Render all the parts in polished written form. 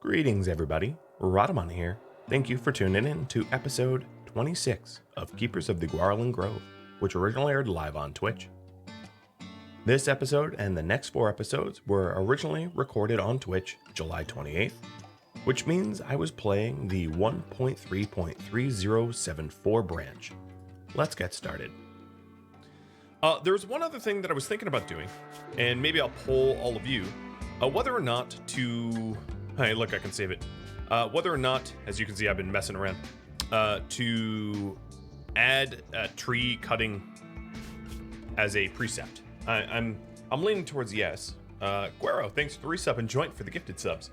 Greetings, everybody. Rhadamant here. Thank you for tuning in to episode 26 of Keepers of the Gauranlen Grove, which originally aired live on Twitch. This episode and the next 4 episodes were originally recorded on Twitch July 28th, which means I was playing the 1.3.3074 branch. Let's get started. There's one other thing that I was thinking about doing, and maybe I'll poll all of you, whether or not to... Hey, look, I can save it. Whether or not, as you can see, I've been messing around, to add tree cutting as a precept. I'm leaning towards yes. Guero, thanks for the resub and joint for the gifted subs.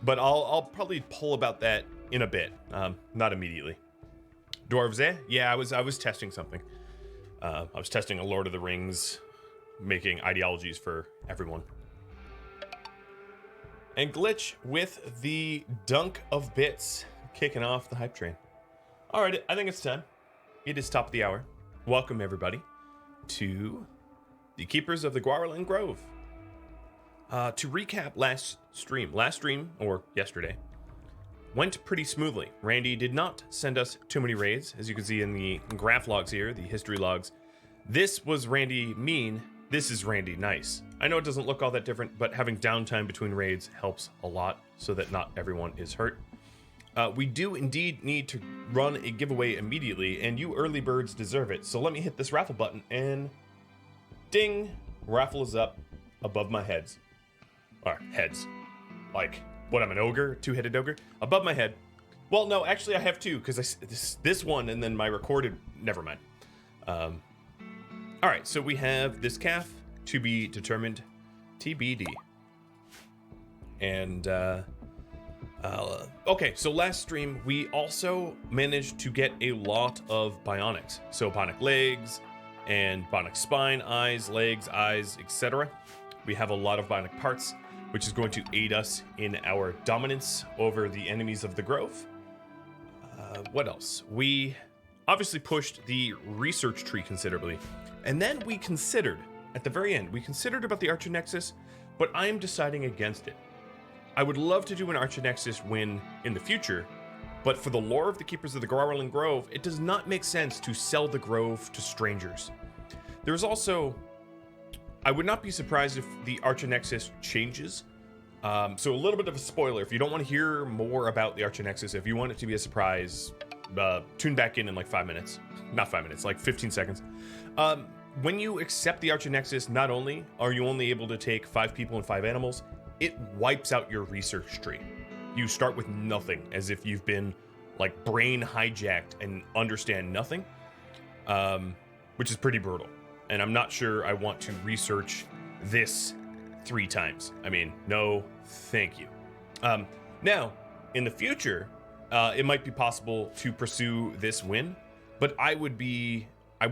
But I'll probably poll about that in a bit, not immediately. Dwarves, eh? Yeah, I was testing something. I was testing a Lord of the Rings, making ideologies for everyone. And Glitch with the dunk of bits, kicking off the hype train. All right, I think it's time. It is top of the hour. Welcome, everybody, to the Keepers of the Gauranlen Grove. To recap last stream, or yesterday, went pretty smoothly. Randy did not send us too many raids, as you can see in the graph logs here, the history logs. This was Randy mean, this is Randy nice. I know it doesn't look all that different, but having downtime between raids helps a lot so that not everyone is hurt. We do indeed need to run a giveaway immediately, and you early birds deserve it. So let me hit this raffle button, and ding, raffle is up above my heads. Or heads. Like, what, I'm an ogre? Two-headed ogre? Above my head. Well, no, actually I have two, because this one and then my recorded, never mind. All right, so we have this calf, to be determined, TBD. And, okay, so last stream, we also managed to get a lot of bionics. So bionic legs, and bionic spine, eyes, legs, etc. We have a lot of bionic parts, which is going to aid us in our dominance over the enemies of the Grove. What else? We obviously pushed the research tree considerably. And then we considered, at the very end, we considered about the Archer Nexus, but I am deciding against it. I would love to do an Archer Nexus win in the future, but for the lore of the Keepers of the Gauranlen Grove, it does not make sense to sell the Grove to strangers. There's also, I would not be surprised if the Archer Nexus changes. So a little bit of a spoiler, if you don't want to hear more about the Archer Nexus, if you want it to be a surprise, tune back in like 5 minutes. Not 5 minutes, like 15 seconds. When you accept the Archer Nexus, not only are you only able to take 5 people and 5 animals, it wipes out your research tree. You start with nothing, as if you've been like brain hijacked and understand nothing, which is pretty brutal. And I'm not sure I want to research this 3 times. I mean, no, thank you. Now, in the future, it might be possible to pursue this win, but I would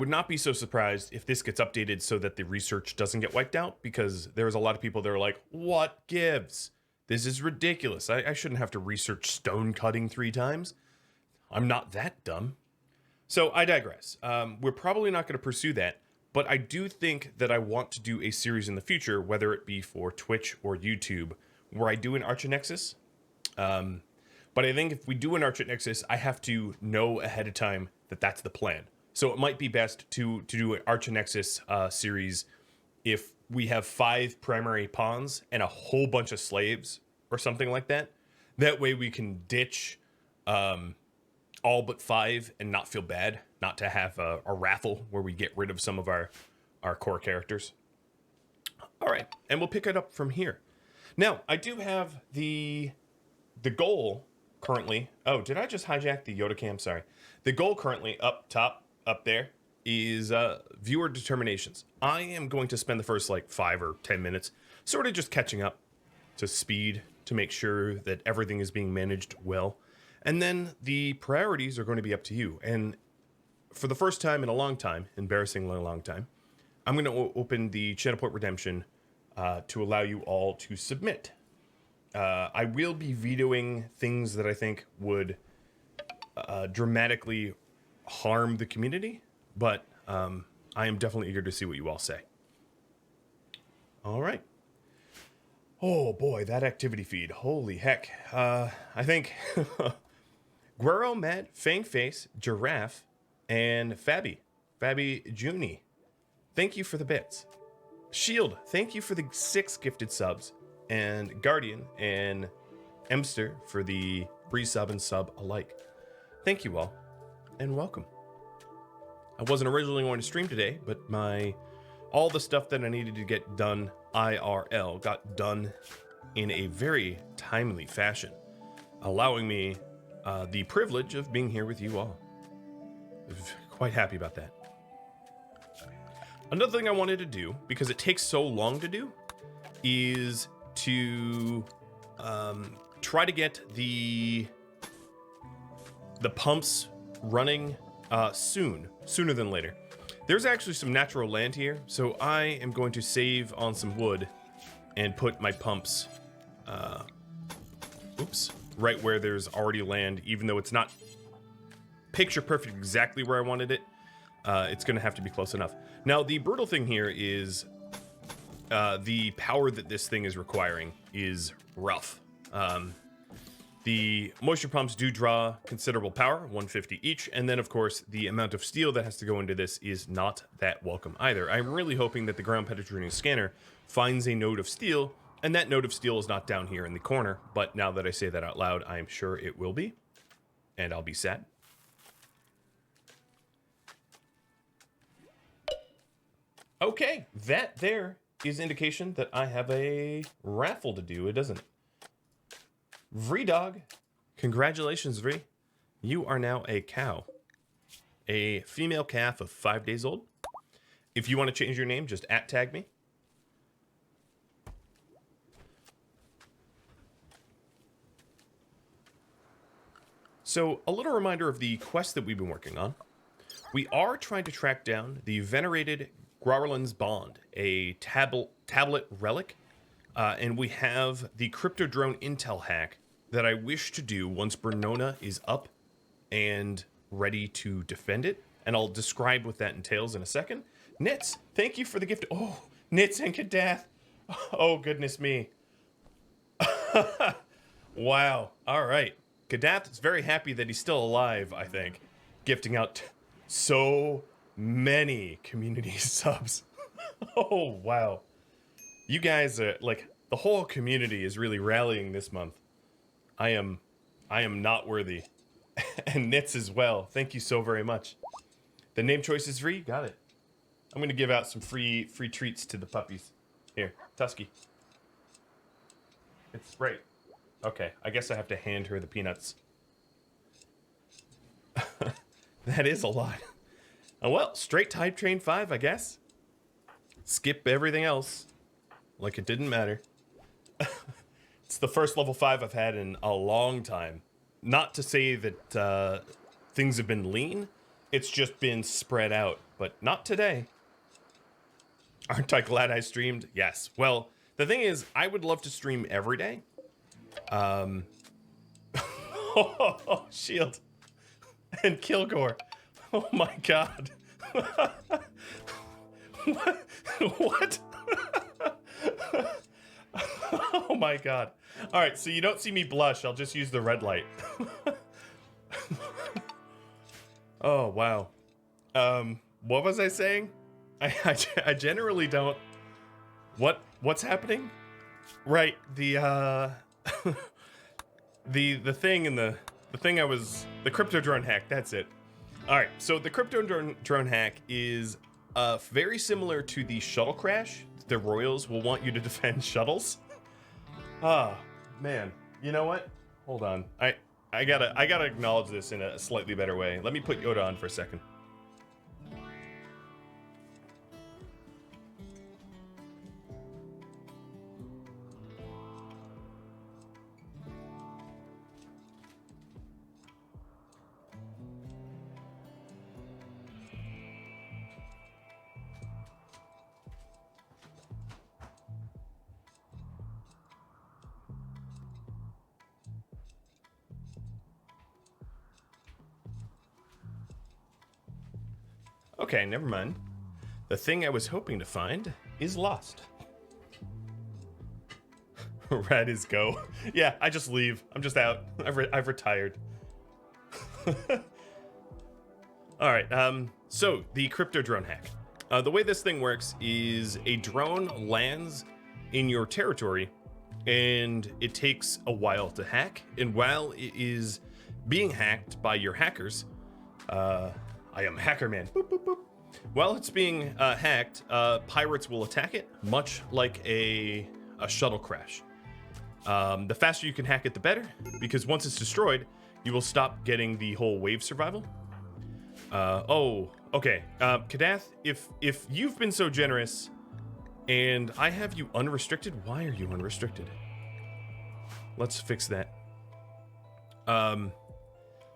not be so surprised if this gets updated so that the research doesn't get wiped out, because there's a lot of people that are like, what gives? This is ridiculous. I shouldn't have to research stone cutting 3 times. I'm not that dumb. So I digress. We're probably not going to pursue that, but I do think that I want to do a series in the future, whether it be for Twitch or YouTube, where I do an Archer Nexus. But I think if we do an Archer Nexus, I have to know ahead of time that that's the plan. So it might be best to do an Archer Nexus series if we have 5 primary pawns and a whole bunch of slaves or something like that. That way we can ditch all but 5 and not feel bad not to have a raffle where we get rid of some of our core characters. All right, and we'll pick it up from here. Now, I do have the goal currently. Oh, did I just hijack the Yoda cam? Sorry. The goal currently up top, up there, is viewer determinations. I am going to spend the first like 5 or 10 minutes sort of just catching up to speed to make sure that everything is being managed well. And then the priorities are going to be up to you. And for the first time in a long time, embarrassingly long time, I'm going to open the Channel Point Redemption to allow you all to submit. I will be vetoing things that I think would dramatically harm the community, but I am definitely eager to see what you all say. All right. Oh boy, that activity feed. Holy heck. I think Guero, Matt, Fangface, Giraffe, and Fabi Juni. Thank you for the bits. Shield, thank you for the 6 gifted subs. And Guardian and Emster for the pre-sub and sub alike. Thank you all, and welcome. I wasn't originally going to stream today, but all the stuff that I needed to get done IRL got done in a very timely fashion, allowing me the privilege of being here with you all. Quite happy about that. Another thing I wanted to do, because it takes so long to do, is to try to get the pumps running sooner than later. There's actually some natural land here, so I am going to save on some wood and put my pumps right where there's already land, even though it's not picture perfect exactly where I wanted it. It's gonna have to be close enough. Now, the brutal thing here is the power that this thing is requiring is rough. The moisture pumps do draw considerable power, 150 each, and then of course the amount of steel that has to go into this is not that welcome either. I'm really hoping that the ground penetrating scanner finds a node of steel, and that node of steel is not down here in the corner, but now that I say that out loud, I'm sure it will be, and I'll be sad. Okay, that there is indication that I have a raffle to do, doesn't it? Vredog, congratulations, Vre. You are now a cow. A female calf of 5 days old. If you want to change your name, just @tag me. So, a little reminder of the quest that we've been working on. We are trying to track down the venerated Gauranlen's Bond, a tablet relic. And we have the crypto drone intel hack that I wish to do once Bernona is up and ready to defend it. And I'll describe what that entails in a second. Nitz, thank you for the gift. Oh, Nitz and Kadath. Oh, goodness me. Wow. All right. Kadath is very happy that he's still alive, I think. Gifting out so many community subs. Oh, wow. You guys are like, the whole community is really rallying this month. I am not worthy. And Nitz as well. Thank you so very much. The name choice is free. Got it. I'm going to give out some free treats to the puppies. Here, Tusky. It's great. Okay, I guess I have to hand her the peanuts. That is a lot. Oh, well, straight Type Train 5, I guess. Skip everything else. Like it didn't matter. It's the first level 5 I've had in a long time. Not to say that things have been lean. It's just been spread out. But not today. Aren't I glad I streamed? Yes. Well, the thing is, I would love to stream every day. Shield. And Kilgore. Oh my god. What? Oh my god. Alright, so you don't see me blush, I'll just use the red light. Oh, wow. What was I saying? I generally don't... What's happening? Right, the thing in the thing I was... The crypto drone hack, that's it. Alright, so the crypto drone hack is very similar to the shuttle crash. The Royals will want you to defend shuttles. Ah, man. You know what? Hold on. I gotta acknowledge this in a slightly better way. Let me put Yoda on for a second. Okay, never mind. The thing I was hoping to find is lost. Rad is go. Yeah, I just leave. I'm just out. I've retired. All right. So the crypto drone hack. The way this thing works is a drone lands in your territory, and it takes a while to hack. And while it is being hacked by your hackers, I am Hacker Man. Boop, boop, boop. While it's being hacked, pirates will attack it, much like a shuttle crash. The faster you can hack it, the better, because once it's destroyed, you will stop getting the whole wave survival. Okay. Kadath, if you've been so generous and I have you unrestricted, why are you unrestricted? Let's fix that.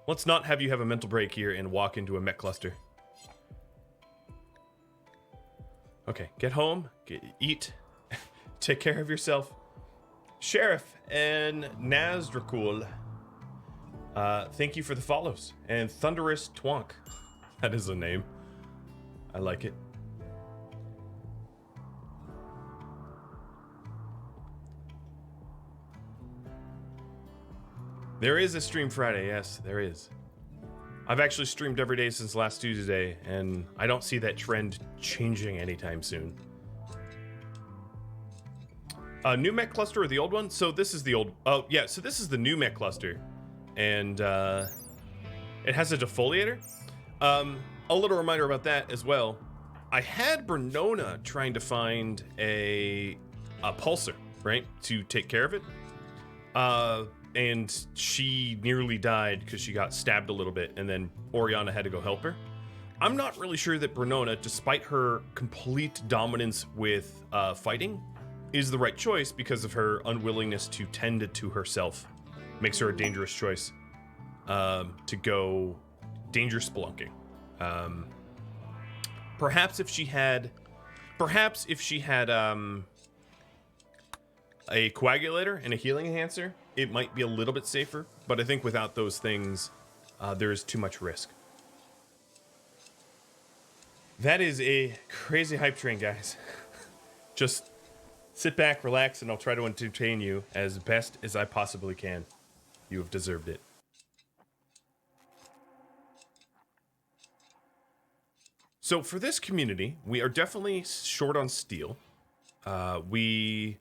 Let's not have you have a mental break here and walk into a mech cluster. Okay, get home, eat, take care of yourself. Sheriff and Nazdracool, thank you for the follows. And Thunderous Twonk, that is a name. I like it. There is a stream Friday, yes, there is. I've actually streamed every day since last Tuesday, and I don't see that trend changing anytime soon. New mech cluster or the old one? So this is the old, oh yeah, so this is the new mech cluster. And it has a defoliator. A little reminder about that as well. I had Bernona trying to find a pulsar, right, to take care of it. And she nearly died because she got stabbed a little bit, and then Oriana had to go help her. I'm not really sure that Bernona, despite her complete dominance with fighting, is the right choice because of her unwillingness to tend it to herself. Makes her a dangerous choice to go danger spelunking. Perhaps if she had a coagulator and a healing enhancer, it might be a little bit safer, but I think without those things, there is too much risk. That is a crazy hype train, guys. Just sit back, relax, and I'll try to entertain you as best as I possibly can. You have deserved it. So for this community, we are definitely short on steel. We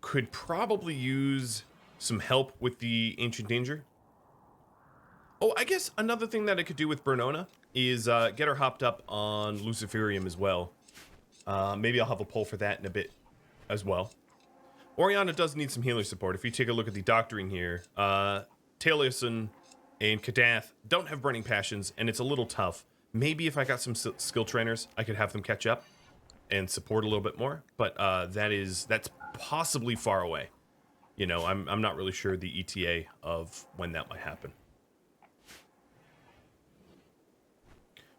could probably use some help with the Ancient Danger. Oh, I guess another thing that I could do with Bernona is get her hopped up on Luciferium as well. Maybe I'll have a poll for that in a bit as well. Oriana does need some healer support. If you take a look at the doctoring here, Taliesin and Kadath don't have burning passions, and it's a little tough. Maybe if I got some skill trainers, I could have them catch up and support a little bit more, but that's possibly far away. You know, I'm not really sure the ETA of when that might happen.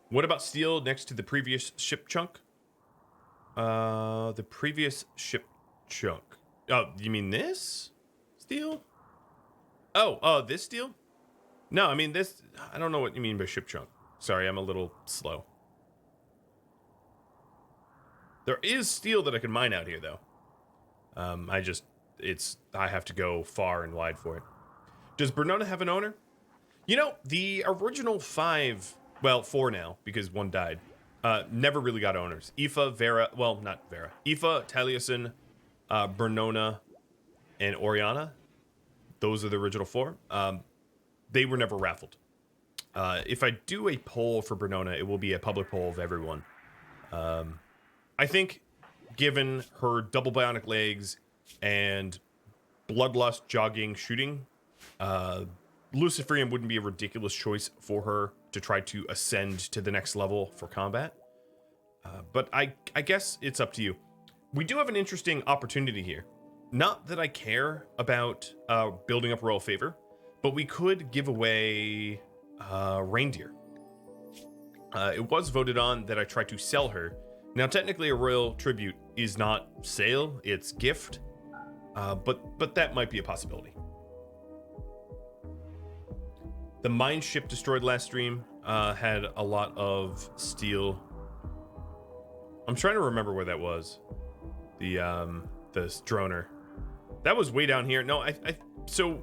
What about steel next to the previous ship chunk? The previous ship chunk. Oh, you mean this steel? Oh, this steel? No, I mean this. I don't know what you mean by ship chunk. Sorry, I'm a little slow. There is steel that I can mine out here, though. I have to go far and wide for it. Does Bernona have an owner? You know, the original 5, well, 4 now, because one died, never really got owners. Aoife, Vera, well, not Vera. Aoife, Taliesin, Bernona, and Oriana. Those are the original 4. They were never raffled. If I do a poll for Bernona, it will be a public poll of everyone. I think, given her double bionic legs and bloodlust, jogging, shooting, Luciferium wouldn't be a ridiculous choice for her to try to ascend to the next level for combat. But I guess it's up to you. We do have an interesting opportunity here. Not that I care about building up royal favor, but we could give away reindeer. It was voted on that I try to sell her. Now, technically, a royal tribute is not sale; it's gift. But that might be a possibility. The mine ship destroyed last stream had a lot of steel. I'm trying to remember where that was. The droner. That was way down here. No, so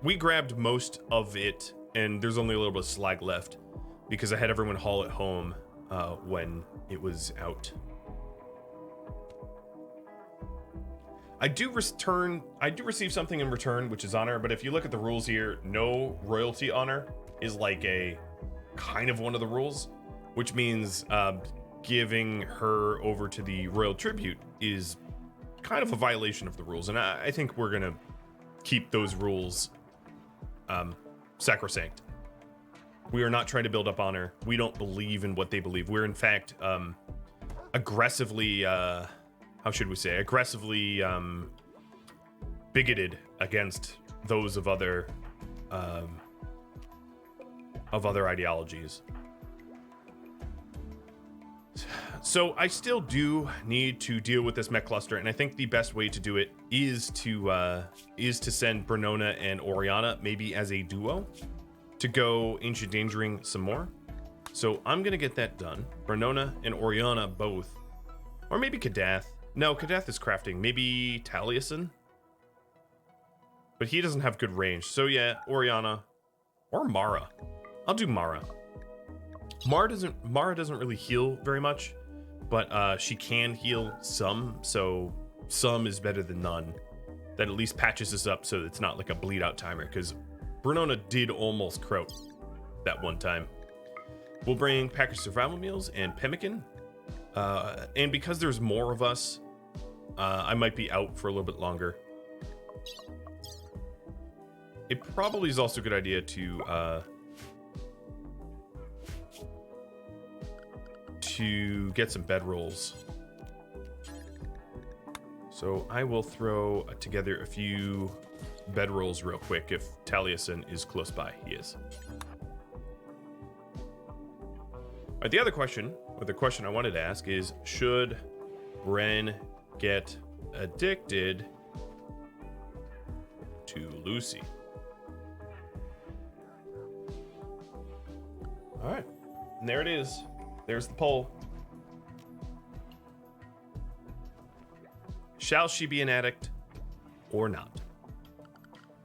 we grabbed most of it, and there's only a little bit of slag left because I had everyone haul it home when it was out. I do receive something in return, which is honor, but if you look at the rules here, no royalty honor is like a kind of one of the rules, which means giving her over to the royal tribute is kind of a violation of the rules, and I think we're gonna keep those rules sacrosanct. We are not trying to build up honor. We don't believe in what they believe. We're in fact aggressively how should we say, aggressively bigoted against those of other ideologies. So I still do need to deal with this mech cluster, and I think the best way to do it is to send Bernona and Oriana, maybe as a duo, to go ancient endangering some more. So I'm gonna get that done. Bernona and Oriana both, or maybe Kadath. No, Kadath is crafting. Maybe Taliesin, but he doesn't have good range. So yeah, Oriana or Mara. I'll do Mara. Mara doesn't really heal very much, but she can heal some, so some is better than none. That at least patches us up so it's not like a bleed out timer, because Bernona did almost croak that one time. We'll bring packaged survival meals and pemmican, and because there's more of us, I might be out for a little bit longer. It probably is also a good idea to get some bedrolls. So I will throw together a few bedrolls real quick if Taliesin is close by. He is. All right, the other question, or the question I wanted to ask is, should Ren get addicted to Lucy? All right, and there it is. There's the poll. Shall she be an addict or not?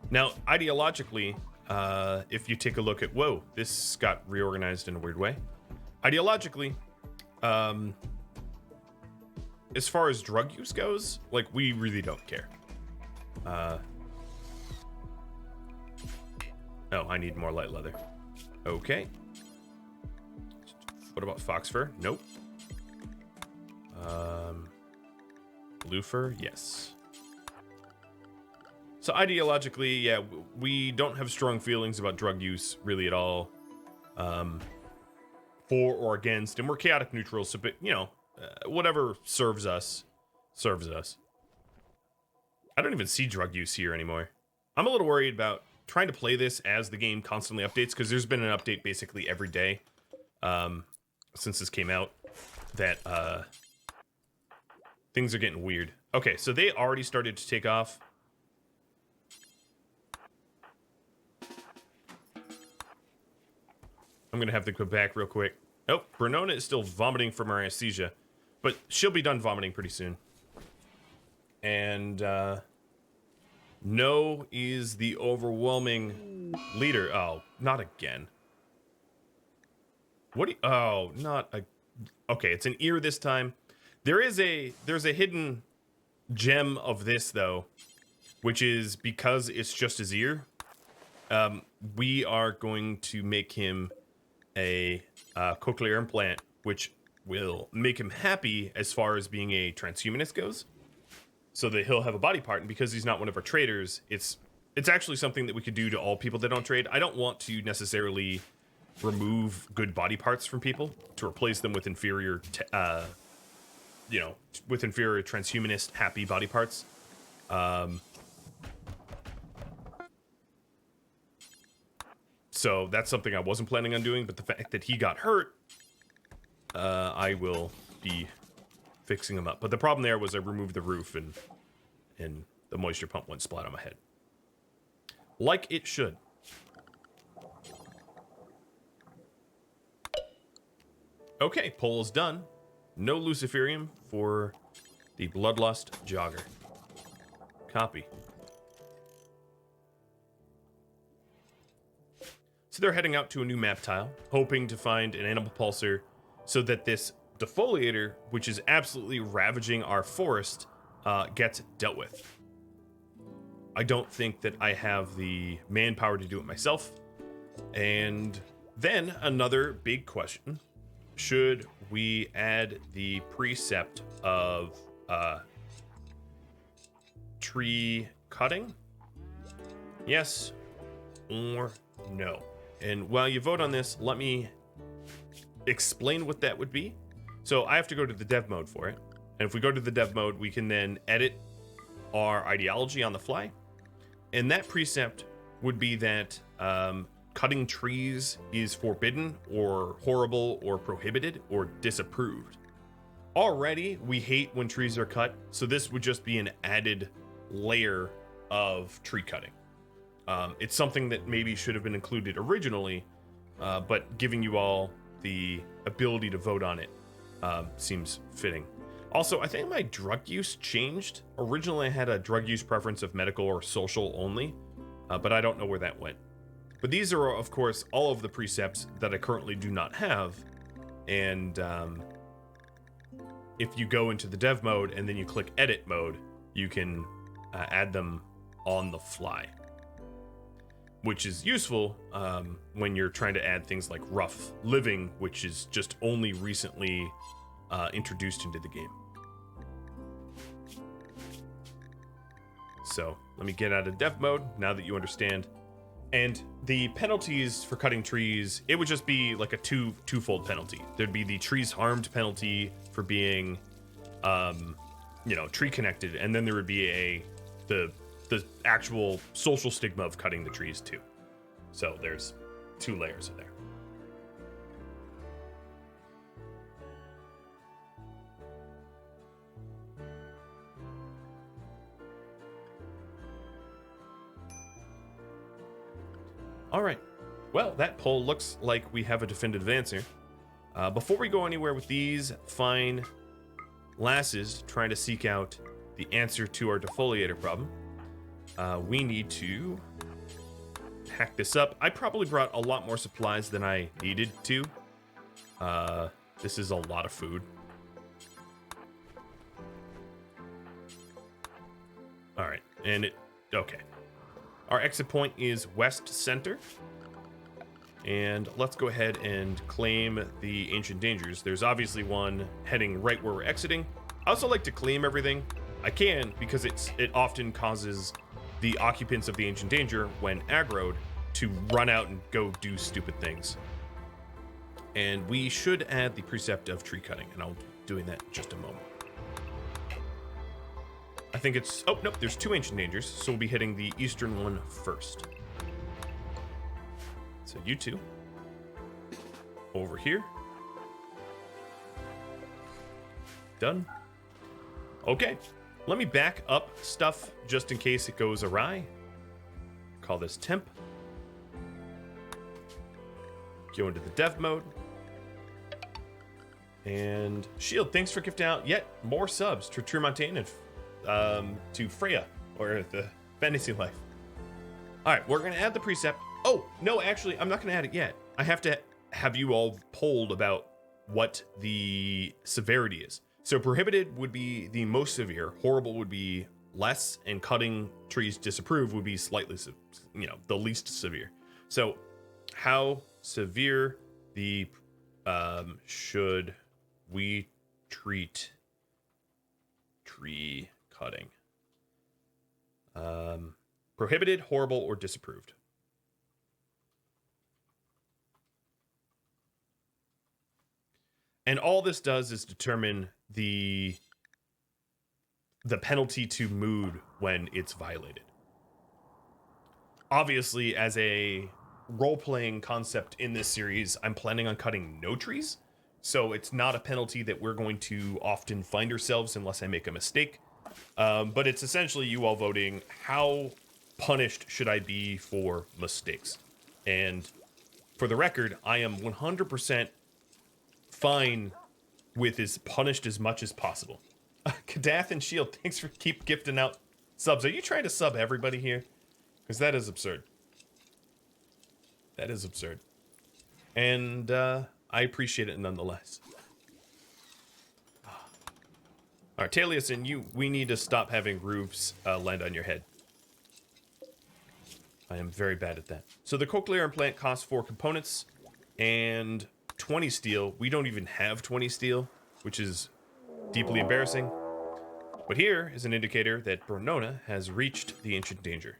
Now, ideologically, if you take a look at, whoa, this got reorganized in a weird way. Ideologically, as far as drug use goes, like, we really don't care. Oh, I need more light leather. Okay. What about fox fur? Nope. Blue fur? Yes. So ideologically, yeah, we don't have strong feelings about drug use really at all. For or against, and we're chaotic neutral, so, but, you know, whatever serves us, serves us. I don't even see drug use here anymore. I'm a little worried about trying to play this as the game constantly updates, because there's been an update basically every day since this came out, that things are getting weird. Okay, so they already started to take off. I'm gonna have to go back real quick. Oh, Bernona is still vomiting from her anesthesia, but she'll be done vomiting pretty soon. And No is the overwhelming leader. Oh, not again. What do you, oh, not a, okay, it's an ear this time. There's a hidden gem of this though, which is because it's just his ear. We are going to make him a cochlear implant, which will make him happy as far as being a transhumanist goes, so that he'll have a body part. And because he's not one of our traders, it's actually something that we could do to all people that don't trade. I don't want to necessarily remove good body parts from people to replace them with inferior, with inferior transhumanist happy body parts. So that's something I wasn't planning on doing, but the fact that he got hurt, I will be fixing him up. But the problem there was I removed the roof and the moisture pump went splat on my head. Like it should. Okay, poll is done. No Luciferium for the Bloodlust Jogger. Copy. So they're heading out to a new map tile, hoping to find an animal pulsar so that this defoliator, which is absolutely ravaging our forest, gets dealt with. I don't think that I have the manpower to do it myself. And then another big question: should we add the precept of tree cutting? Yes or no? And while you vote on this, let me explain what that would be. So I have to go to the dev mode for it. And if we go to the dev mode, we can then edit our ideology on the fly. And that precept would be that cutting trees is forbidden or horrible or prohibited or disapproved. Already, we hate when trees are cut, so this would just be an added layer of tree cutting. It's something that maybe should have been included originally, but giving you all the ability to vote on it seems fitting. Also, I think my drug use changed. Originally, I had a drug use preference of medical or social only, but I don't know where that went. But these are, of course, all of the precepts that I currently do not have. And if you go into the dev mode and then you click edit mode, you can add them on the fly, which is useful when you're trying to add things like rough living, which is just only recently introduced into the game. So let me get out of dev mode now that you understand. And the penalties for cutting trees, it would just be like a twofold penalty. There'd be the trees harmed penalty for being, tree connected, and then there would be the actual social stigma of cutting the trees too. So there's 2 layers in there. All right. Well, that poll looks like we have a definitive answer. Before we go anywhere with these fine lasses trying to seek out the answer to our defoliator problem, we need to hack this up. I probably brought a lot more supplies than I needed to. This is a lot of food. All right, okay. Our exit point is west center. And let's go ahead and claim the ancient dangers. There's obviously one heading right where we're exiting. I also like to claim everything. I can because it often causes the occupants of the ancient danger, when aggroed, to run out and go do stupid things. And we should add the precept of tree cutting, and I'll be doing that in just a moment. I think it's, oh, nope, there's 2 ancient dangers, so we'll be hitting the eastern one first. So you 2 over here. Done. Okay, let me back up stuff just in case it goes awry. Call this temp. Go into the dev mode. And Shield, thanks for gifting out yet more subs to Tremontaine and to Freya, or the Fantasy Life. All right, we're going to add the precept. Oh, no, actually, I'm not going to add it yet. I have to have you all polled about what the severity is. So prohibited would be the most severe, horrible would be less, and cutting trees disapproved would be slightly, the least severe. So how severe should we treat tree cutting? Prohibited, horrible, or disapproved? And all this does is determine the penalty to mood when it's violated. Obviously, as a role-playing concept in this series, I'm planning on cutting no trees, so it's not a penalty that we're going to often find ourselves unless I make a mistake. But it's essentially you all voting, how punished should I be for mistakes? And for the record, I am 100% fine with is punished as much as possible. Kadath and Shield, thanks for keep gifting out subs. Are you trying to sub everybody here? Because that is absurd. That is absurd. And I appreciate it nonetheless. All right, Talius, we need to stop having roofs land on your head. I am very bad at that. So the cochlear implant costs 4 components and 20 steel. We don't even have 20 steel, which is deeply embarrassing. But here is an indicator that Bernona has reached the ancient danger.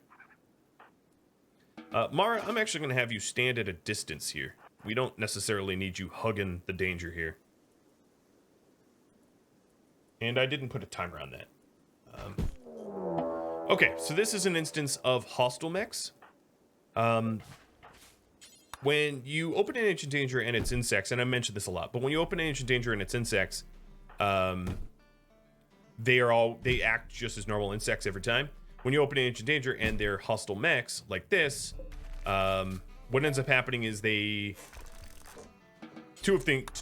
Mara, I'm actually going to have you stand at a distance here. We don't necessarily need you hugging the danger here. And I didn't put a timer on that. Okay, so this is an instance of hostile mechs. When you open an ancient danger and its insects, and I mentioned this a lot, but when you open an ancient danger and its insects, they act just as normal insects every time. When you open an ancient danger and they're hostile mechs like this, what ends up happening is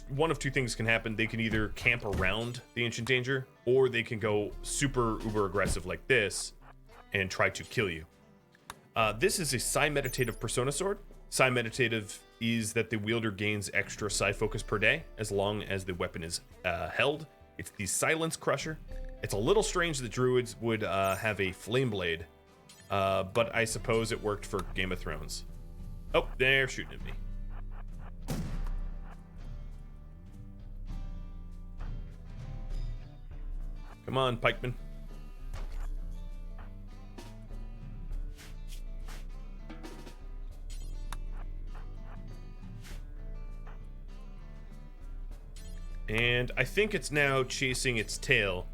one of two things can happen. They can either camp around the ancient danger, or they can go super uber aggressive like this and try to kill you. This is a psi-meditative persona sword. Psi-meditative is that the wielder gains extra psi focus per day as long as the weapon is held. It's the Silence Crusher. It's a little strange that Druids would have a flame blade, but I suppose it worked for Game of Thrones. Oh, they're shooting at me. Come on, pikeman. And I think it's now chasing its tail.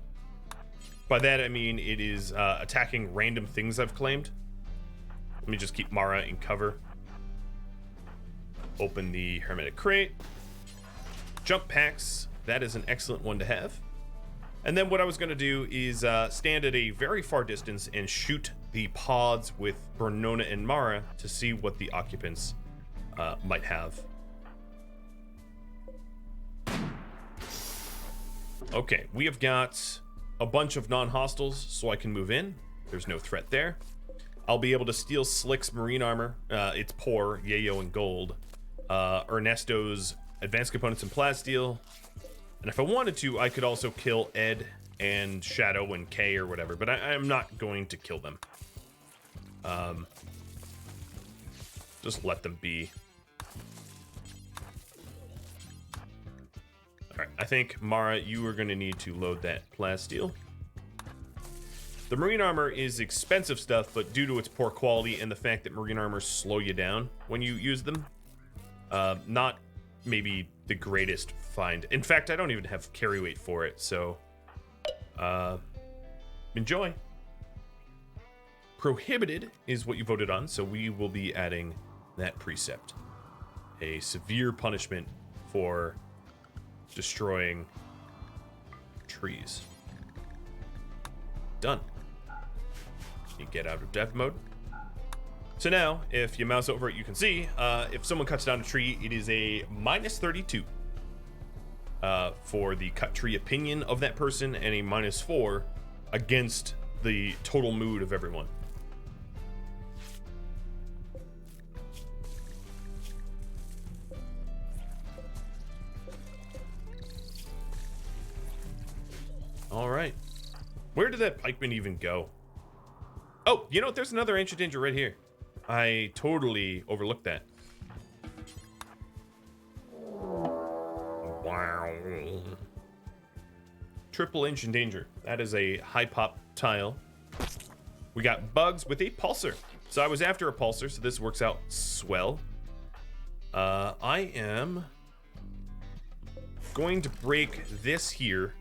By that I mean it is attacking random things I've claimed. Let me just keep Mara in cover. Open the hermetic crate. Jump packs. That is an excellent one to have. And then what I was going to do is stand at a very far distance and shoot the pods with Bernona and Mara to see what the occupants might have. Okay, we have got a bunch of non-hostiles, so I can move in. There's no threat there. I'll be able to steal Slick's marine armor. It's poor, yayo, and gold. Ernesto's advanced components and plasteel. And if I wanted to, I could also kill Ed and Shadow and Kay or whatever, but I'm not going to kill them. Just let them be. Alright, I think, Mara, you are going to need to load that plasteel. The marine armor is expensive stuff, but due to its poor quality and the fact that marine armors slow you down when you use them, not maybe the greatest find. In fact, I don't even have carry weight for it, so enjoy. Prohibited is what you voted on, so we will be adding that precept. A severe punishment for destroying trees. Done. You get out of dev mode. So now, if you mouse over it, you can see, if someone cuts down a tree, it is a -32 for the cut tree opinion of that person, and a -4 against the total mood of everyone. All right. Where did that pikeman even go? Oh, you know what? There's another ancient danger right here. I totally overlooked that. Wow. Triple ancient danger. That is a high pop tile. We got bugs with a pulsar. So I was after a pulsar, so this works out swell. I am going to break this here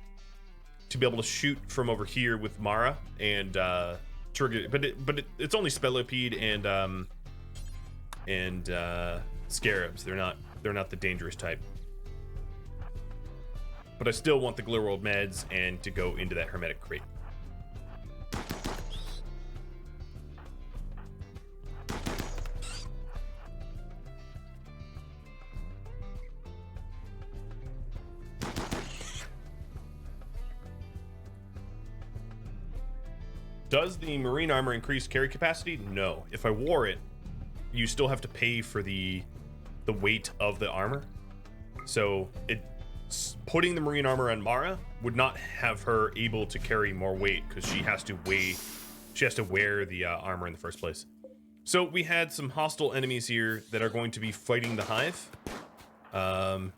to be able to shoot from over here with Mara and trigger, but it's only Spelopede and Scarabs. They're not the dangerous type. But I still want the Glowworld meds and to go into that hermetic crate. Does the marine armor increase carry capacity? No. If I wore it, you still have to pay for the weight of the armor. So putting the marine armor on Mara would not have her able to carry more weight because she has to wear the armor in the first place. So we had some hostile enemies here that are going to be fighting the hive. I'm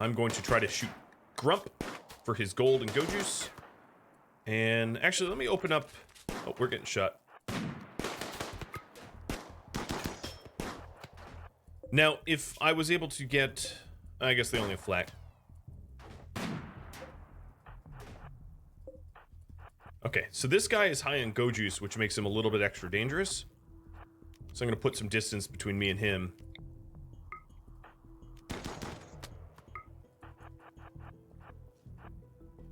going to try to shoot Grump for his gold and go juice. And actually, let me open up. Oh, we're getting shot. Now, if I was able to get, I guess they only have flak. Okay, so this guy is high on go juice, which makes him a little bit extra dangerous. So I'm going to put some distance between me and him.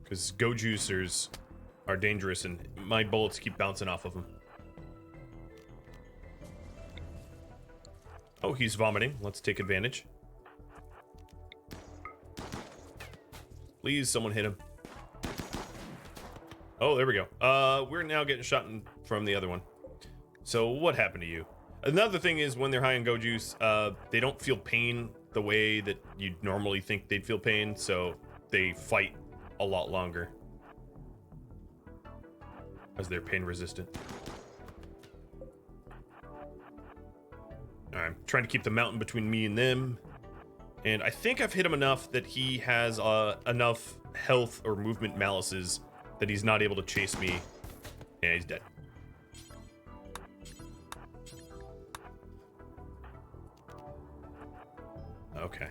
Because go juicers are dangerous and my bullets keep bouncing off of them. Oh, he's vomiting. Let's take advantage. Please, someone hit him. Oh, there we go. We're now getting shot from the other one. So what happened to you? Another thing is when they're high in go juice, they don't feel pain the way that you'd normally think they'd feel pain, so they fight a lot longer as they're pain resistant. I'm trying to keep the mountain between me and them, and I think I've hit him enough that he has enough health or movement malices that he's not able to chase me. Yeah, he's dead. Okay.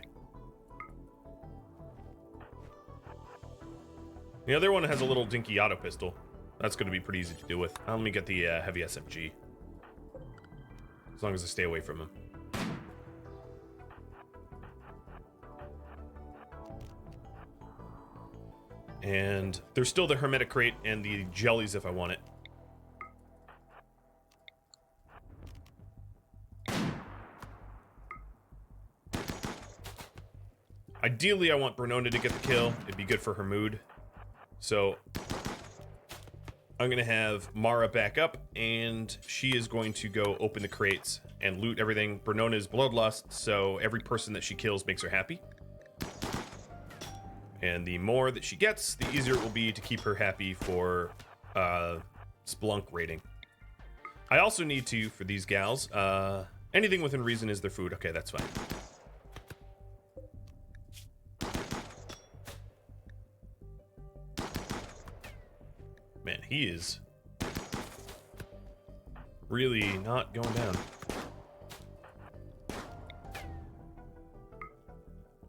The other one has a little dinky auto pistol. That's going to be pretty easy to deal with. Let me get the heavy SMG. As long as I stay away from him. And there's still the hermetic crate and the jellies if I want it. Ideally, I want Bernona to get the kill. It'd be good for her mood. So I'm gonna have Mara back up, and she is going to go open the crates and loot everything. Bernona is bloodlust, so every person that she kills makes her happy. And the more that she gets, the easier it will be to keep her happy for Splunk rating. I also need to, for these gals, anything within reason is their food. Okay, that's fine. Man, he is really not going down.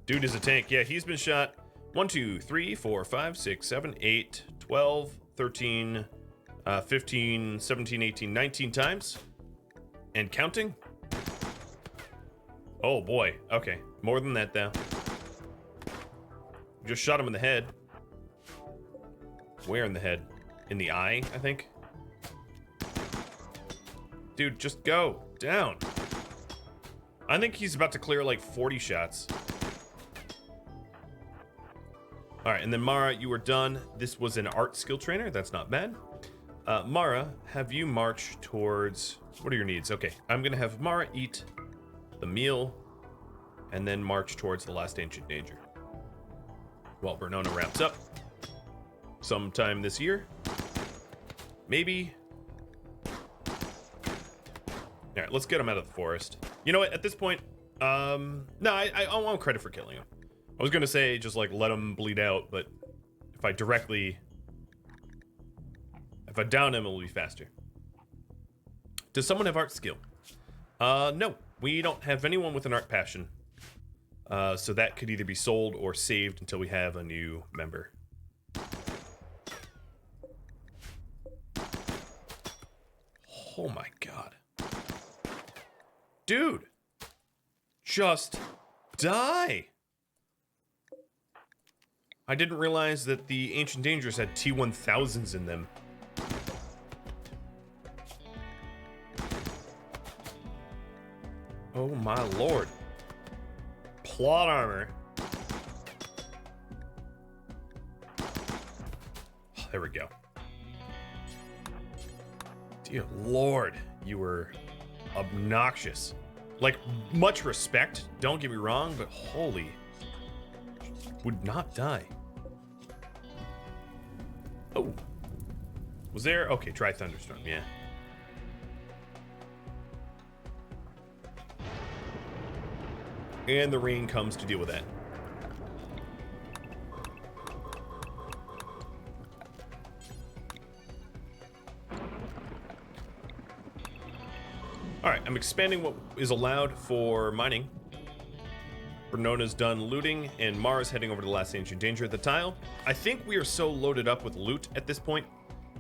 Dude is a tank. Yeah, he's been shot 1, 2, 3, 4, 5, 6, 7, 8, 12, 13, 15, 17, 18, 19 times. And counting. Oh boy. Okay. More than that, though. Just shot him in the head. Where in the head? In the eye, I think. Dude, just go down. I think he's about to clear like 40 shots. All right, and then Mara, you were done. This was an art skill trainer. That's not bad. Mara, have you march towards... What are your needs? Okay, I'm going to have Mara eat the meal and then march towards the last ancient danger. While Bernona wraps up sometime this year. Maybe. All right, let's get him out of the forest. You know what? At this point, no, I want credit for killing him. I was gonna say just like let him bleed out, but if I down him, it'll be faster. Does someone have art skill? No, we don't have anyone with an art passion. So that could either be sold or saved until we have a new member. Oh my god. Dude. Just die. I didn't realize that the Ancient Dangers had T1000s in them. Oh my lord. Plot armor. Oh, there we go. Dear Lord, you were obnoxious. Like, much respect, don't get me wrong, but holy... Would not die. Oh. Was there? Okay, try thunderstorm, yeah. And the rain comes to deal with that. Alright, I'm expanding what is allowed for mining. Bernona's done looting, and Mara's heading over to the last ancient danger at the tile. I think we are so loaded up with loot at this point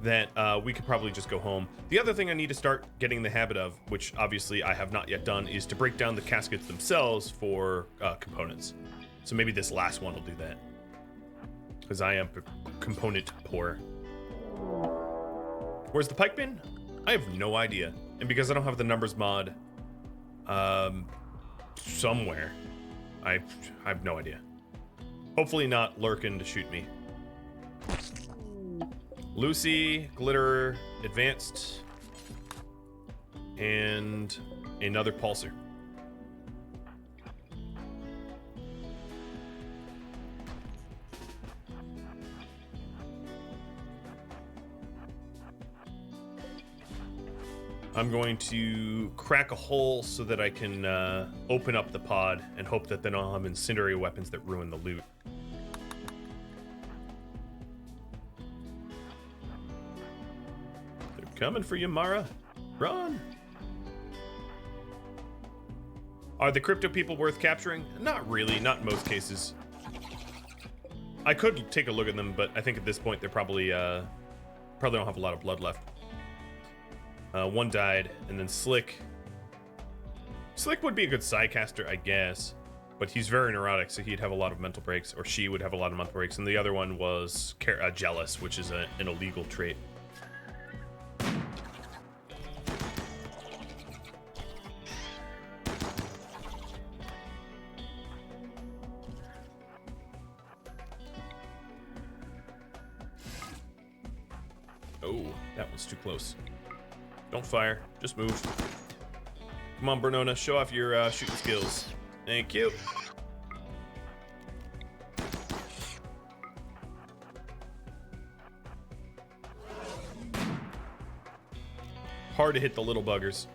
that we could probably just go home. The other thing I need to start getting the habit of, which obviously I have not yet done, is to break down the caskets themselves for components. So maybe this last one will do that. Because I am component poor. Where's the pike bin? I have no idea. And because I don't have the numbers mod somewhere, I have no idea. Hopefully not lurking to shoot me. Lucy, Glitter, Advanced, and another Pulsar. I'm going to crack a hole so that I can open up the pod and hope that then I'll have incendiary weapons that ruin the loot. They're coming for you, Mara. Run! Are the crypto people worth capturing? Not really, not in most cases. I could take a look at them, but I think at this point they're probably don't have a lot of blood left. One died, and then Slick. Slick would be a good sidecaster, I guess, but he's very neurotic, so he'd have a lot of mental breaks, or she would have a lot of mental breaks. And the other one was jealous, which is an illegal trait. Oh, that was too close. Don't fire, just move. Come on, Bernona, show off your shooting skills. Thank you. Hard to hit the little buggers.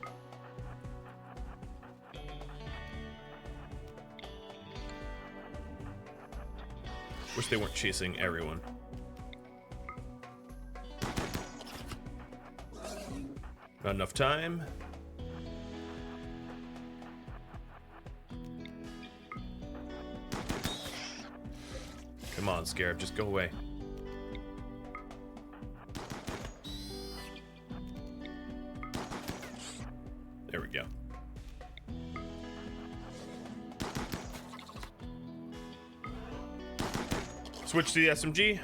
Wish they weren't chasing everyone. Not enough time. Come on, Scarab, just go away. There we go. Switch to the SMG.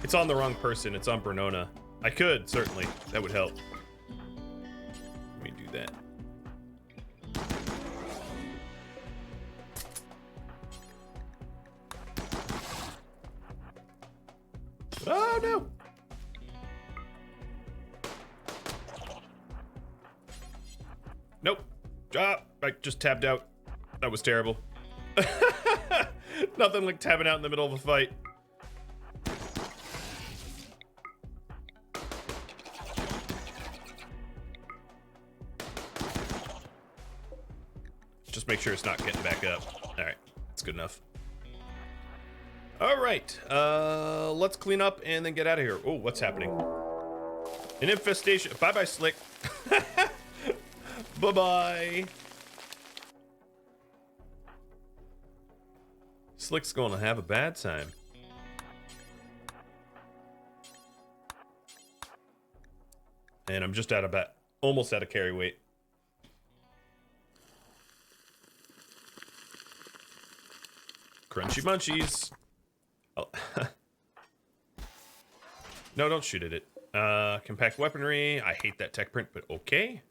It's on the wrong person. It's on Bernona. I could, certainly. That would help. Let me do that. Oh, no! Nope. I just tabbed out. That was terrible. Nothing like tabbing out in the middle of a fight. Just make sure it's not getting back up. All right, that's good enough. All right, let's clean up and then get out of here. Oh, what's happening? An infestation. Bye-bye, Slick. Bye-bye. Slick's going to have a bad time. And I'm just almost out of carry weight. Crunchy munchies. Oh. No, don't shoot at it. Compact weaponry. I hate that tech print, but okay.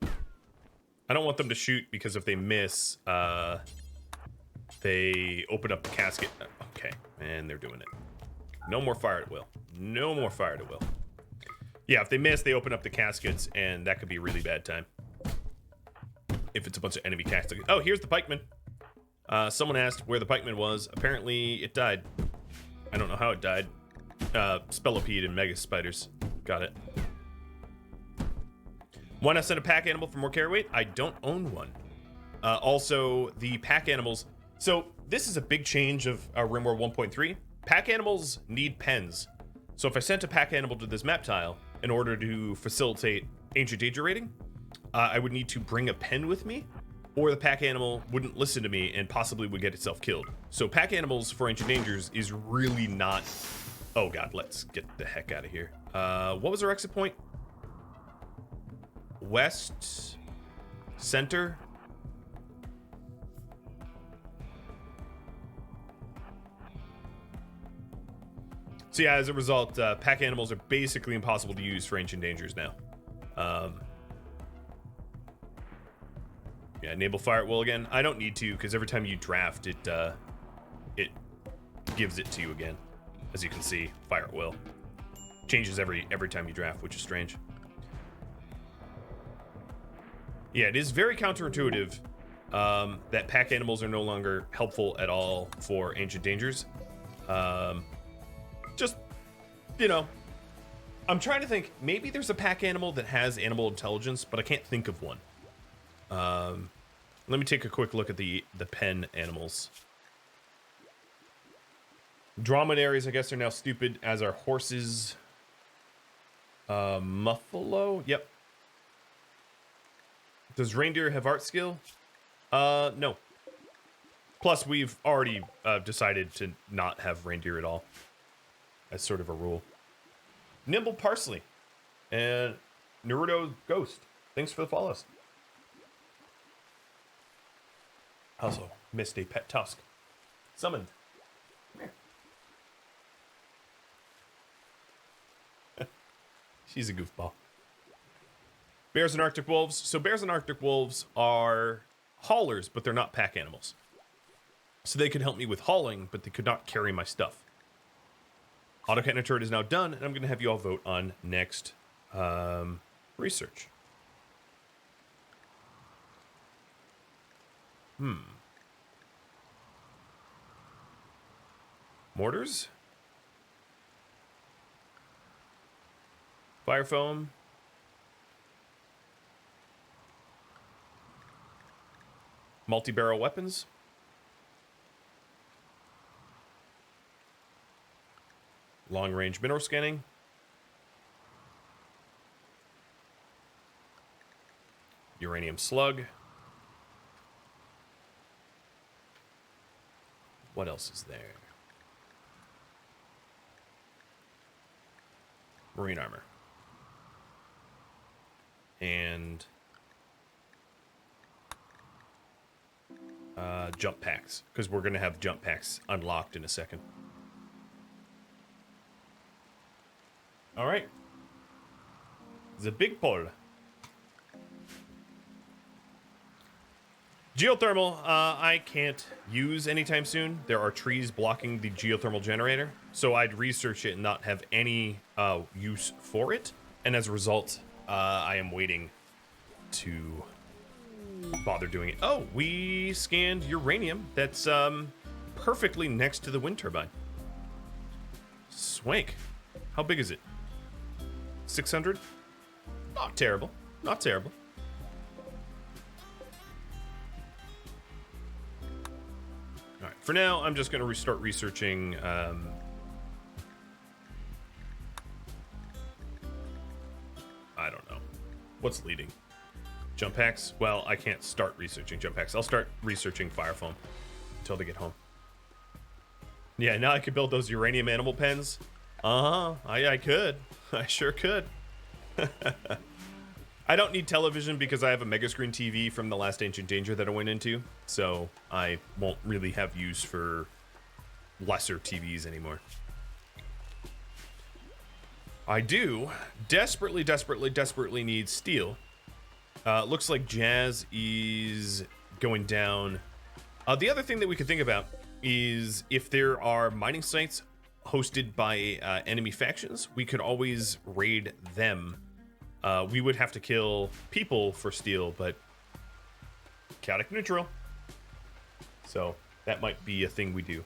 I don't want them to shoot because if they miss, they open up the casket. Okay, and they're doing it. No more fire at will. No more fire at will. Yeah, if they miss, they open up the caskets, and that could be a really bad time. If it's a bunch of enemy caskets. Oh, here's the pikeman. Someone asked where the pikeman was. Apparently, it died. I don't know how it died. Spellipede and mega spiders. Got it. Why not send a pack animal for more carry weight? I don't own one. Also, the pack animals. So, this is a big change of RimWorld 1.3. Pack animals need pens. So, if I sent a pack animal to this map tile in order to facilitate Ancient Danger raiding, I would need to bring a pen with me, or the pack animal wouldn't listen to me and possibly would get itself killed. So, pack animals for Ancient Dangers is really not. Oh, God, let's get the heck out of here. What was our exit point? West, center. So yeah, as a result, pack animals are basically impossible to use for Ancient Dangers now. Yeah, enable fire at will again. I don't need to, because every time you draft, it gives it to you again. As you can see, fire at will changes every time you draft, which is strange. Yeah, it is very counterintuitive that pack animals are no longer helpful at all for Ancient Dangers. Just, you know, I'm trying to think. Maybe there's a pack animal that has animal intelligence, but I can't think of one. Let me take a quick look at the pen animals. Dromedaries, I guess, are now stupid, as are horses. Muffalo? Yep. Does reindeer have art skill? No. Plus, we've already decided to not have reindeer at all. As sort of a rule. Nimble Parsley. And Naruto Ghost. Thanks for the follows. Also, missed a pet tusk. Summoned. Come here. She's a goofball. Bears and Arctic Wolves. So bears and Arctic Wolves are haulers, but they're not pack animals. So they could help me with hauling, but they could not carry my stuff. Autocannon turret is now done, and I'm going to have you all vote on next research. Mortars? Fire foam? Multi-barrel weapons? Long-range mineral scanning? Uranium slug? What else is there? Marine armor. And jump packs, because we're going to have jump packs unlocked in a second. All right. The big pole. Geothermal, I can't use anytime soon. There are trees blocking the geothermal generator, so I'd research it and not have any use for it. And as a result, I am waiting to bother doing it. Oh, we scanned uranium. That's perfectly next to the wind turbine. Swank. How big is it? 600? Not terrible. Not terrible. All right. For now, I'm just going to start researching. I don't know. What's leading? Jump packs? Well, I can't start researching jump packs. I'll start researching fire foam until they get home. Yeah, now I could build those uranium animal pens. I could. I sure could. I don't need television because I have a mega screen TV from the last Ancient Danger that I went into, so I won't really have use for lesser TVs anymore. I do desperately need steel. Looks like Jazz is going down. The other thing that we could think about is if there are mining sites hosted by enemy factions, we could always raid them. We would have to kill people for steel, but chaotic neutral. So that might be a thing we do.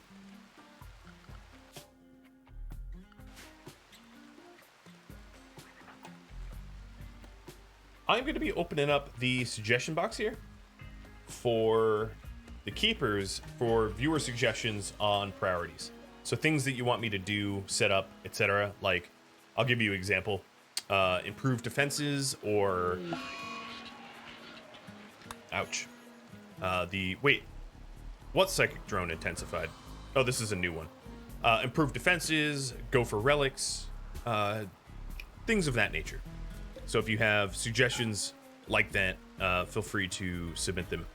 I'm going to be opening up the suggestion box here for the keepers for viewer suggestions on priorities. So things that you want me to do, set up, etc. Like, I'll give you an example. Improve defenses or... Ouch. Wait. What psychic drone intensified? Oh, this is a new one. Improve defenses, go for relics, things of that nature. So if you have suggestions like that, feel free to submit them.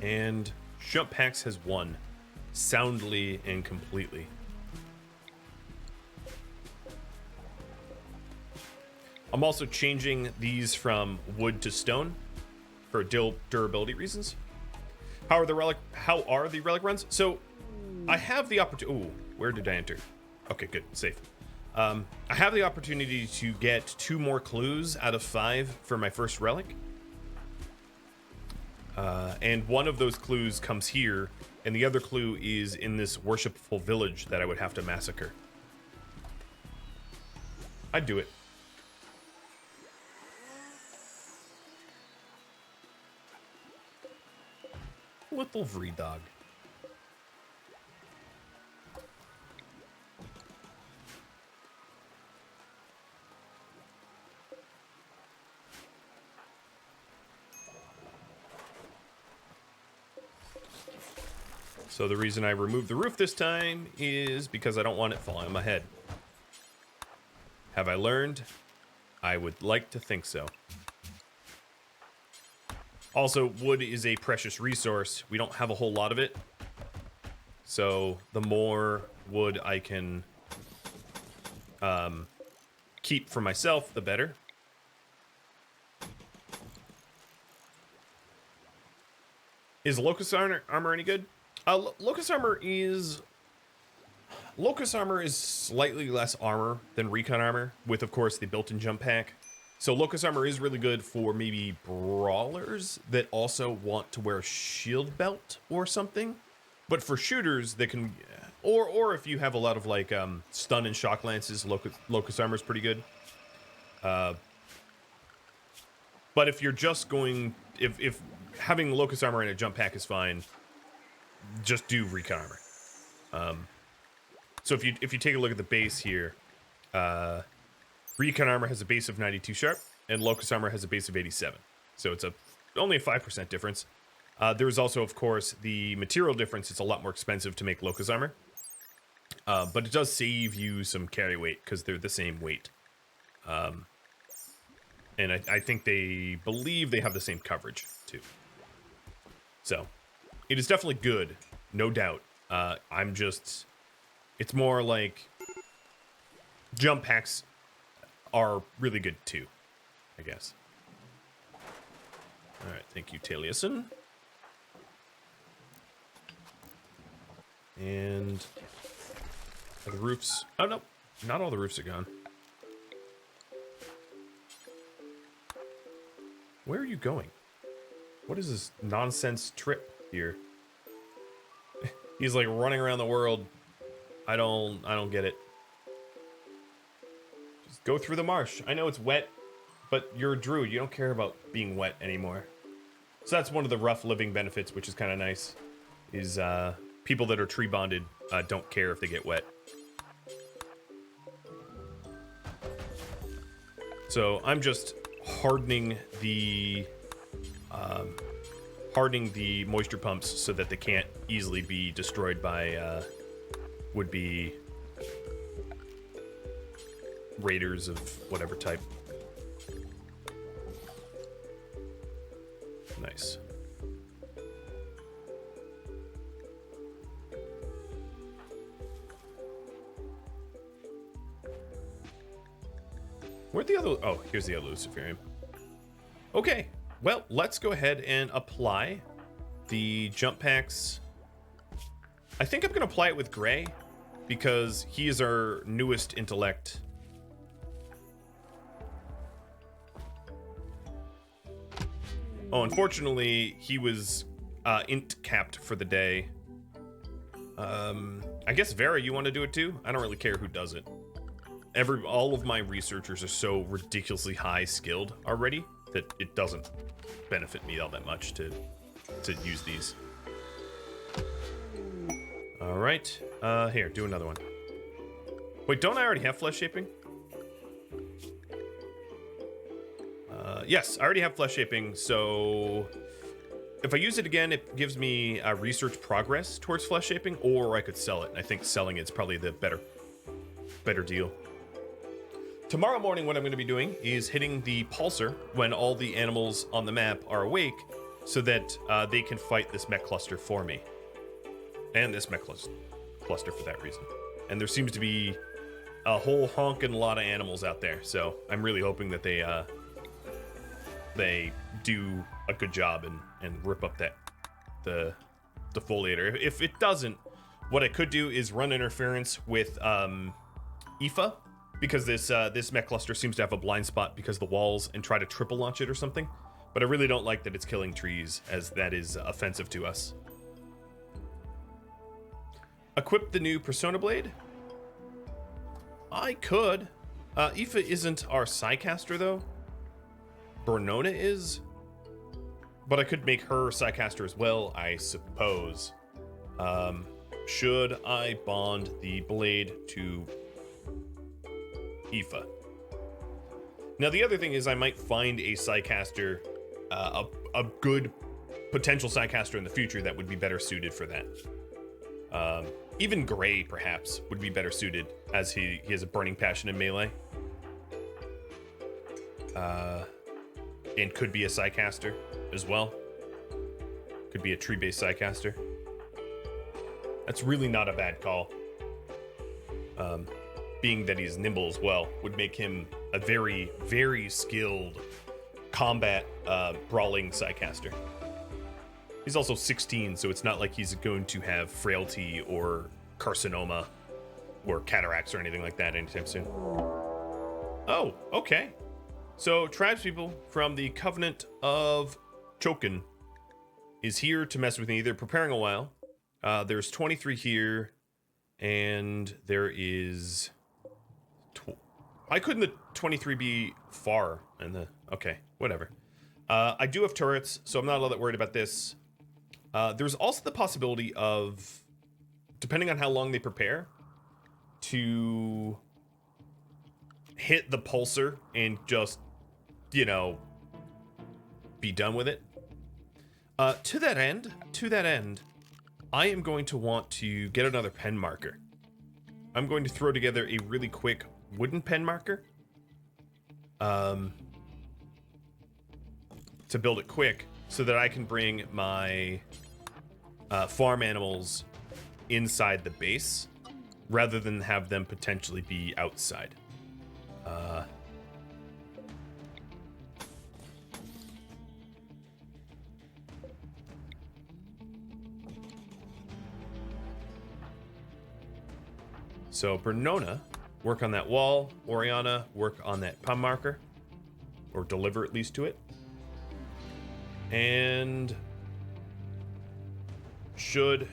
And Jump Packs has won soundly and completely. I'm also changing these from wood to stone for durability reasons. How are the relic runs? So I have the opportunity. Ooh, where did I enter? Okay, good, safe. I have the opportunity to get 2 more clues out of 5 for my first relic. And one of those clues comes here, and the other clue is in this worshipful village that I would have to massacre. I'd do it. Little Vredog. So the reason I removed the roof this time is because I don't want it falling on my head. Have I learned? I would like to think so. Also, wood is a precious resource. We don't have a whole lot of it. So the more wood I can keep for myself, the better. Is Locust armor any good? Locust armor is slightly less armor than Recon armor, with, of course, the built-in jump pack. So Locust armor is really good for maybe brawlers that also want to wear a shield belt or something. But for shooters that can, or if you have a lot of like stun and shock lances, Locust armor is pretty good. But if you're just going, if having Locust armor in a jump pack is fine, just do Recon armor. So if you take a look at the base here, Recon armor has a base of 92 sharp, and Locust armor has a base of 87. So it's only a 5% difference. There's also, of course, the material difference. It's a lot more expensive to make Locust armor. But it does save you some carry weight because they're the same weight. And I think they believe they have the same coverage, too. So it is definitely good, no doubt. It's more like jump packs are really good too, I guess. All right, thank you, Taliesin. And are the roofs? Oh no, not all the roofs are gone. Where are you going? What is this nonsense trip here? He's like running around the world. I don't get it. Just go through the marsh. I know it's wet, but you're a druid. You don't care about being wet anymore. So that's one of the rough living benefits, which is kind of nice, is people that are tree bonded don't care if they get wet. So I'm just hardening the moisture pumps so that they can't easily be destroyed by would-be raiders of whatever type. Nice. Where'd the other... Oh, here's the other Luciferium. Okay, well, let's go ahead and apply the jump packs. I think I'm going to apply it with Gray because he is our newest intellect. Oh, unfortunately, he was int capped for the day. I guess Vera, you want to do it too? I don't really care who does it. All of my researchers are so ridiculously high skilled already that it doesn't benefit me all that much to use these. All right, here, do another one. Wait, don't I already have flesh shaping? Yes, I already have flesh shaping, so if I use it again, it gives me research progress towards flesh shaping, or I could sell it. I think selling it's probably the better deal. Tomorrow morning, what I'm going to be doing is hitting the pulsar when all the animals on the map are awake, so that they can fight this mech cluster for me, and this mech cluster for that reason. And there seems to be a whole honking lot of animals out there, so I'm really hoping that they do a good job and rip up the defoliator. If it doesn't, what I could do is run interference with Aoife, because this mech cluster seems to have a blind spot because of the walls, and try to triple launch it or something. But I really don't like that it's killing trees, as that is offensive to us. Equip the new Persona Blade? I could. Aoife isn't our Psycaster though. Bernona is. But I could make her Psycaster as well, I suppose. Should I bond the blade to Aoife? Now the other thing is I might find a Psycaster, a good potential Psycaster in the future that would be better suited for that. Even Gray perhaps would be better suited, as he has a burning passion in melee. And could be a Psycaster as well. Could be a tree-based Psycaster. That's really not a bad call. Being that he's nimble as well would make him a very, very skilled combat brawling Psycaster. He's also 16, so it's not like he's going to have frailty or carcinoma or cataracts or anything like that anytime soon. Oh, okay. So tribespeople from the Covenant of Chokin is here to mess with me. They're preparing a while. There's 23 here, and there is... Why couldn't the 23 be far? Okay, whatever. I do have turrets, so I'm not all that worried about this. There's also the possibility of, depending on how long they prepare, to hit the pulsar and just, you know, be done with it. To that end, I am going to want to get another pen marker. I'm going to throw together a really quick wooden pen marker. To build it quick, so that I can bring my farm animals inside the base, rather than have them potentially be outside. So Bernona, work on that wall. Oriana, work on that pen marker, or deliver at least to it. And should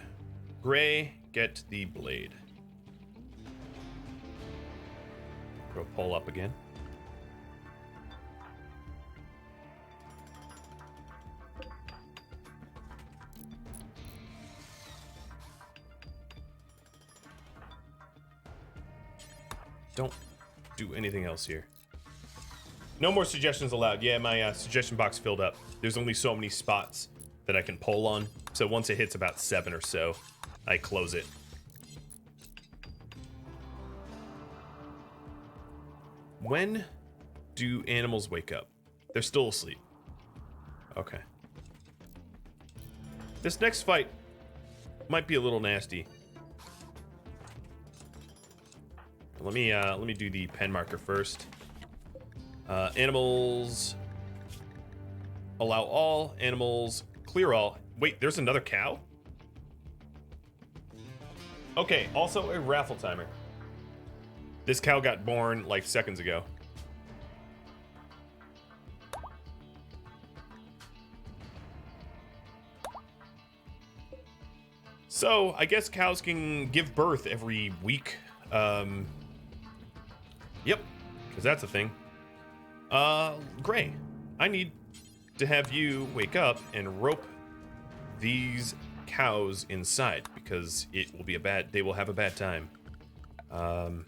Gray get the blade? Go pull up again. Don't do anything else here. No more suggestions allowed. Yeah, my suggestion box filled up. There's only so many spots that I can poll on. So once it hits about 7 or so, I close it. When do animals wake up? They're still asleep. Okay. This next fight might be a little nasty. Let me do the pen marker first. Animals allow all. Animals clear all. Wait, there's another cow? Okay, also a raffle timer. This cow got born like seconds ago. So, I guess cows can give birth every week. Yep, because that's a thing. Gray, I need to have you wake up and rope these cows inside because it will be they will have a bad time. I'm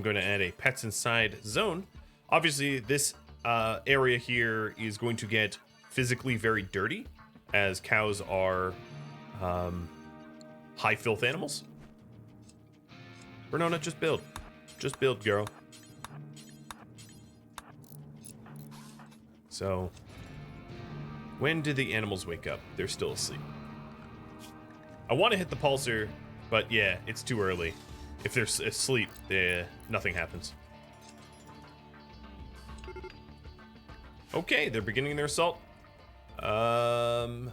going to add a pets inside zone. Obviously, this area here is going to get physically very dirty, as cows are high filth animals. Bernona, just build. Just build, girl. So, when do the animals wake up? They're still asleep. I want to hit the pulsar, but yeah, it's too early. If they're asleep, nothing happens. Okay, they're beginning their assault. I'm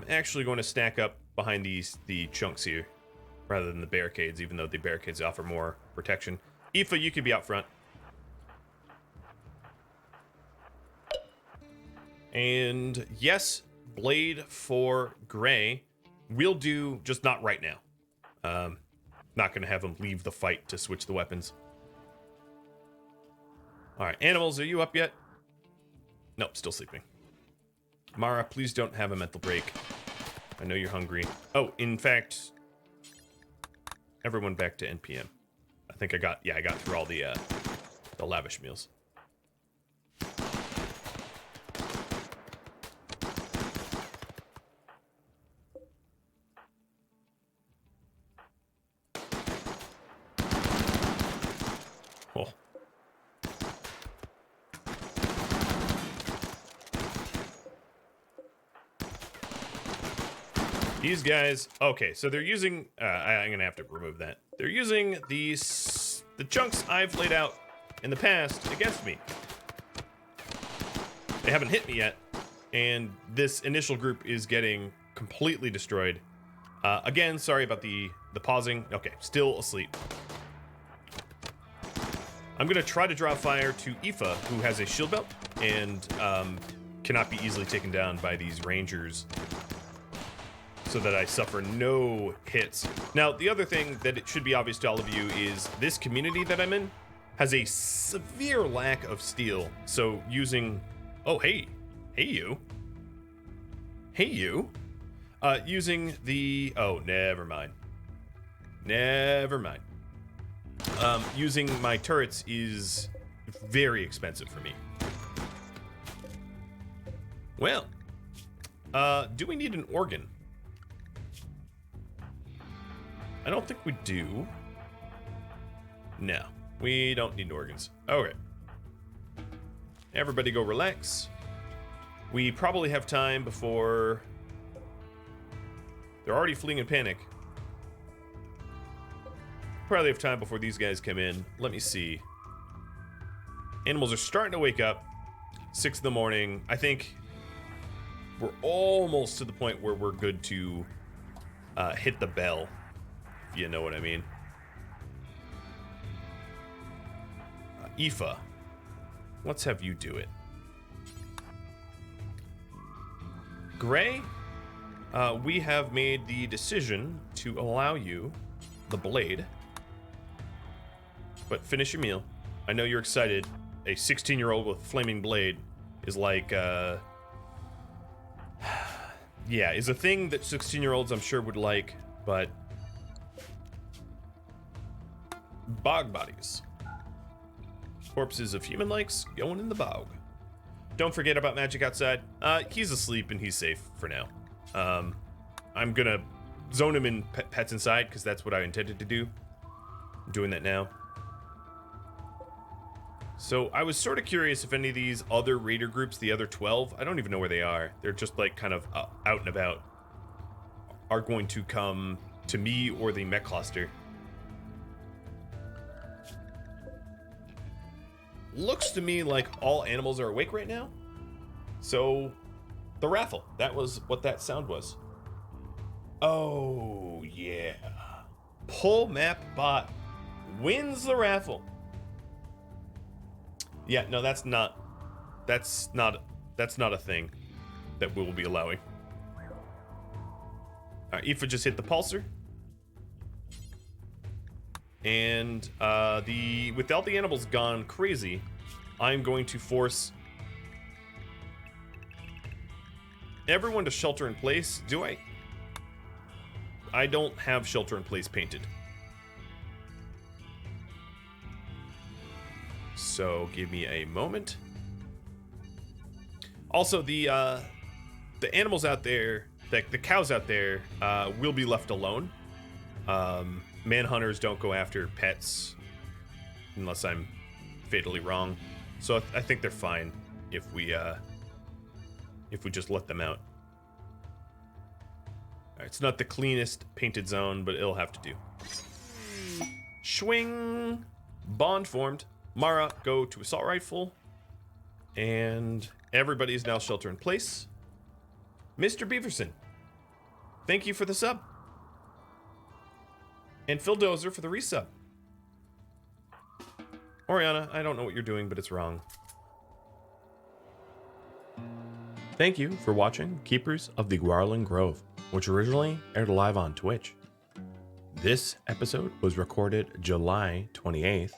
actually going to stack up behind the chunks here rather than the barricades, even though the barricades offer more protection. Aoife, you could be out front. And yes, blade for Gray will do, just not right now. Not going to have him leave the fight to switch the weapons. All right, animals, are you up yet? Nope, still sleeping. Mara, please don't have a mental break. I know you're hungry. Oh, in fact, everyone back to NPM. I think I got through all the lavish meals. Oh. These guys, okay, so they're using, I'm gonna have to remove that. They're using the chunks I've laid out in the past against me. They haven't hit me yet, and this initial group is getting completely destroyed. Again, sorry about the pausing. Okay, still asleep. I'm gonna try to draw fire to Aoife, who has a shield belt and cannot be easily taken down by these rangers, so that I suffer no hits. Now, the other thing that it should be obvious to all of you is this community that I'm in has a severe lack of steel. So using, oh, hey you. Using the, oh, never mind. Using my turrets is very expensive for me. Well, do we need an organ? I don't think we do. No, we don't need organs. Okay. Everybody go relax. We probably have time before... They're already fleeing in panic. Probably have time before these guys come in. Let me see. Animals are starting to wake up. 6 in the morning. I think we're almost to the point where we're good to hit the bell. You know what I mean. Aoife, let's have you do it. Gray, we have made the decision to allow you the blade. But finish your meal. I know you're excited. A 16-year-old with a flaming blade is like, yeah, is a thing that 16-year-olds I'm sure would like, but bog bodies. Corpses of human likes going in the bog. Don't forget about Magic outside. He's asleep and he's safe for now. I'm gonna zone him in pets inside because that's what I intended to do. I'm doing that now. So I was sort of curious if any of these other raider groups, the other 12, I don't even know where they are. They're just like kind of out and about, are going to come to me or the Mech cluster. Looks to me like all animals are awake right now. So the raffle, that was what that sound was. Oh yeah. Pull map bot wins the raffle. Yeah, no, that's not a thing that we will be allowing. All right, Aoife just hit the pulsar. And with all the animals gone crazy, I'm going to force everyone to shelter in place. Do I? I don't have shelter in place painted. So give me a moment. Also, the animals out there, the cows out there, will be left alone. Manhunters don't go after pets unless I'm fatally wrong. So I think they're fine if we just let them out. All right, it's not the cleanest painted zone, but it'll have to do. Schwing! Bond formed. Mara, go to assault rifle. And everybody's now shelter in place. Mr. Beaverson, thank you for the sub. And Phil Dozer for the resub. Oriana, I don't know what you're doing, but it's wrong. Thank you for watching Keepers of the Gauranlen Grove, which originally aired live on Twitch. This episode was recorded July 28th,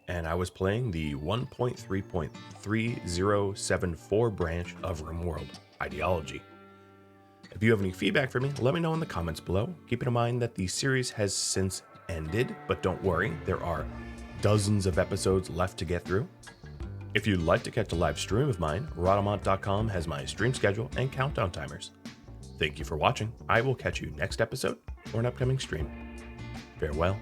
and I was playing the 1.3.3074 branch of RimWorld, Ideology. If you have any feedback for me, let me know in the comments below. Keep in mind that the series has since ended, but don't worry, there are dozens of episodes left to get through. If you'd like to catch a live stream of mine, Rhadamant.com has my stream schedule and countdown timers. Thank you for watching. I will catch you next episode or an upcoming stream. Farewell.